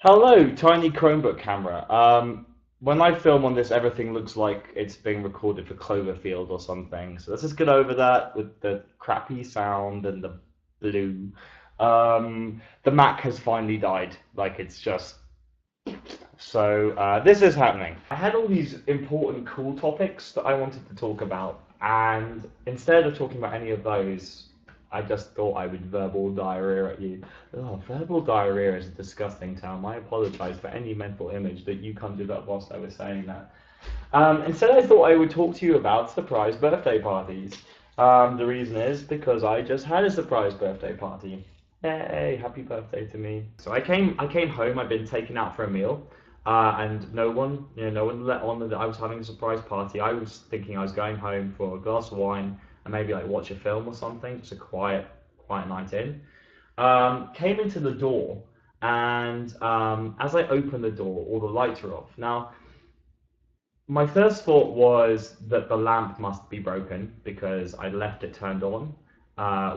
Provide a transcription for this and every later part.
Hello, tiny Chromebook camera. When I film on this, everything looks like it's being recorded for Cloverfield or something. So let's just get over that with the crappy sound and the blue. The Mac has finally died. Like it's just this is happening. I had all these important, cool topics that I wanted to talk about, and instead of talking about any of those, I just thought I would verbal diarrhea at you. Oh, verbal diarrhea is a disgusting term. I apologize for any mental image that you conjured up whilst I was saying that. Instead, I thought I would talk to you about surprise birthday parties. The reason is because I just had a surprise birthday party. Hey, happy birthday to me. So I came home. I'd been taken out for a meal, and no one let on that I was having a surprise party. I was thinking I was going home for a glass of wine and maybe like watch a film or something, just a quiet night in. Came into the door, and as I opened the door, all the lights were off. Now, my first thought was that the lamp must be broken because I left it turned on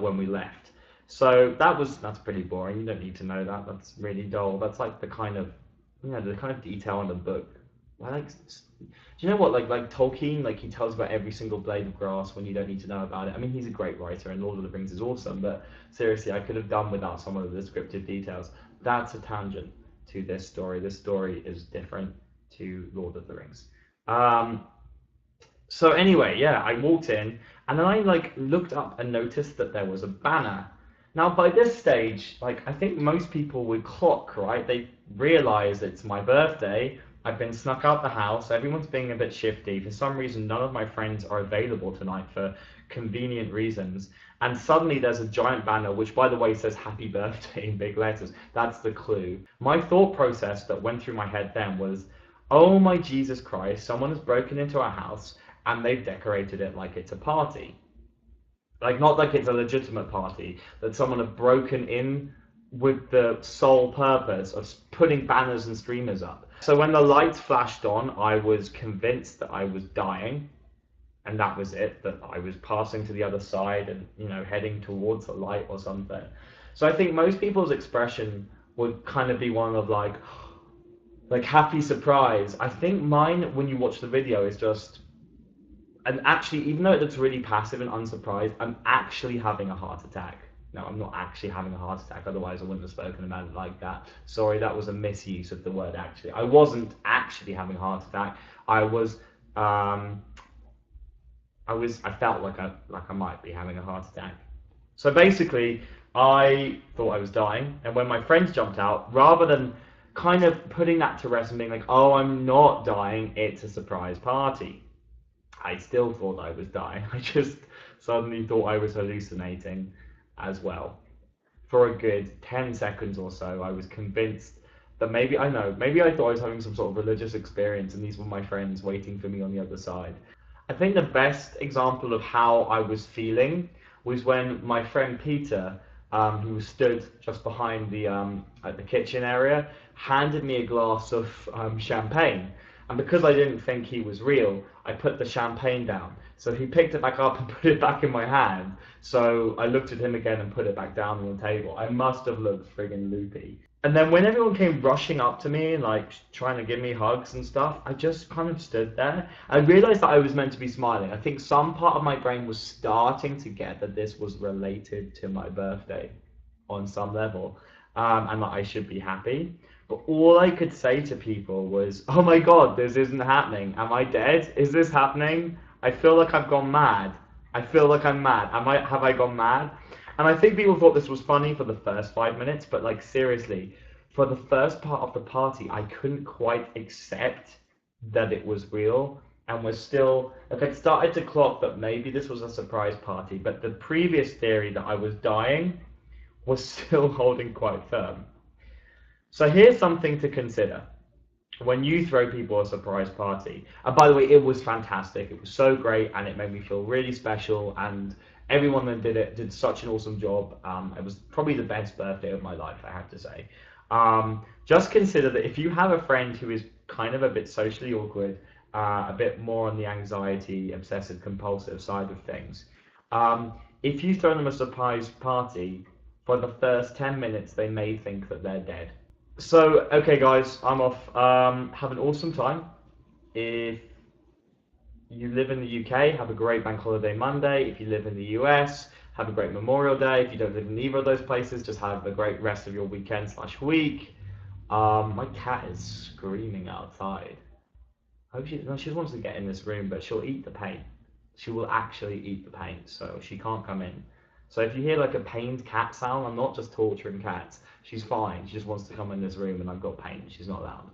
when we left. So that's pretty boring. You don't need to know that. That's really dull. That's like the kind of detail in the book. I like, do you know what? Like Tolkien, like he tells about every single blade of grass when you don't need to know about it. I mean, he's a great writer, and Lord of the Rings is awesome. But seriously, I could have done without some of the descriptive details. That's a tangent to this story. This story is different to Lord of the Rings. Um, so anyway, yeah, I walked in and then I like looked up and noticed that there was a banner. Now by this stage, like I think most people would clock, right? They realize it's my birthday. I've been snuck out the house. Everyone's being a bit shifty. For some reason, none of my friends are available tonight for convenient reasons. And suddenly there's a giant banner, which by the way says happy birthday in big letters. That's the clue. My thought process that went through my head then was, oh my Jesus Christ, someone has broken into our house and they've decorated it like it's a party. Like, not like it's a legitimate party, that someone had broken in with the sole purpose of putting banners and streamers up. So when the lights flashed on, I was convinced that I was dying, and that was it, that I was passing to the other side and, heading towards the light or something. So I think most people's expression would kind of be one of like happy surprise. I think mine, when you watch the video, is just, and actually, even though it looks really passive and unsurprised, I'm actually having a heart attack. No, I'm not actually having a heart attack, otherwise I wouldn't have spoken about it like that. Sorry, that was a misuse of the word actually. I wasn't actually having a heart attack. I was, um, I felt like I might be having a heart attack. So basically, I thought I was dying, and when my friends jumped out, rather than kind of putting that to rest and being like, oh, I'm not dying, it's a surprise party, I still thought I was dying. I just suddenly thought I was hallucinating as well. For a good 10 seconds or so, I was convinced that maybe I thought I was having some sort of religious experience and these were my friends waiting for me on the other side. I think the best example of how I was feeling was when my friend Peter, who stood just behind at the kitchen area, handed me a glass of champagne. And because I didn't think he was real, I put the champagne down. So he picked it back up and put it back in my hand. So I looked at him again and put it back down on the table. I must have looked friggin' loopy. And then when everyone came rushing up to me and like trying to give me hugs and stuff, I just kind of stood there. I realized that I was meant to be smiling. I think some part of my brain was starting to get that this was related to my birthday on some level, and that I should be happy. But all I could say to people was, "Oh my God, this isn't happening. Am I dead? Is this happening? I feel like I've gone mad. I feel like I'm mad. Have I gone mad?" And I think people thought this was funny for the first 5 minutes, but like seriously, for the first part of the party, I couldn't quite accept that it was real, and was still like I started to clock that maybe this was a surprise party, but the previous theory that I was dying was still holding quite firm. So here's something to consider when you throw people a surprise party. And by the way, it was fantastic. It was so great, and it made me feel really special. And everyone that did such an awesome job. It was probably the best birthday of my life, I have to say. Just consider that if you have a friend who is kind of a bit socially awkward, a bit more on the anxiety, obsessive compulsive side of things, if you throw them a surprise party, for the first 10 minutes, they may think that they're dead. So, okay, guys, I'm off. Have an awesome time. If you live in the UK, have a great Bank Holiday Monday. If you live in the US, have a great Memorial Day. If you don't live in either of those places, just have a great rest of your weekend slash week. My cat is screaming outside. I hope she, no, she just wants to get in this room, but she'll eat the paint. She will actually eat the paint, so she can't come in. So if you hear like a pained cat sound, I'm not just torturing cats. She's fine. She just wants to come in this room, and I've got paint. She's not allowed.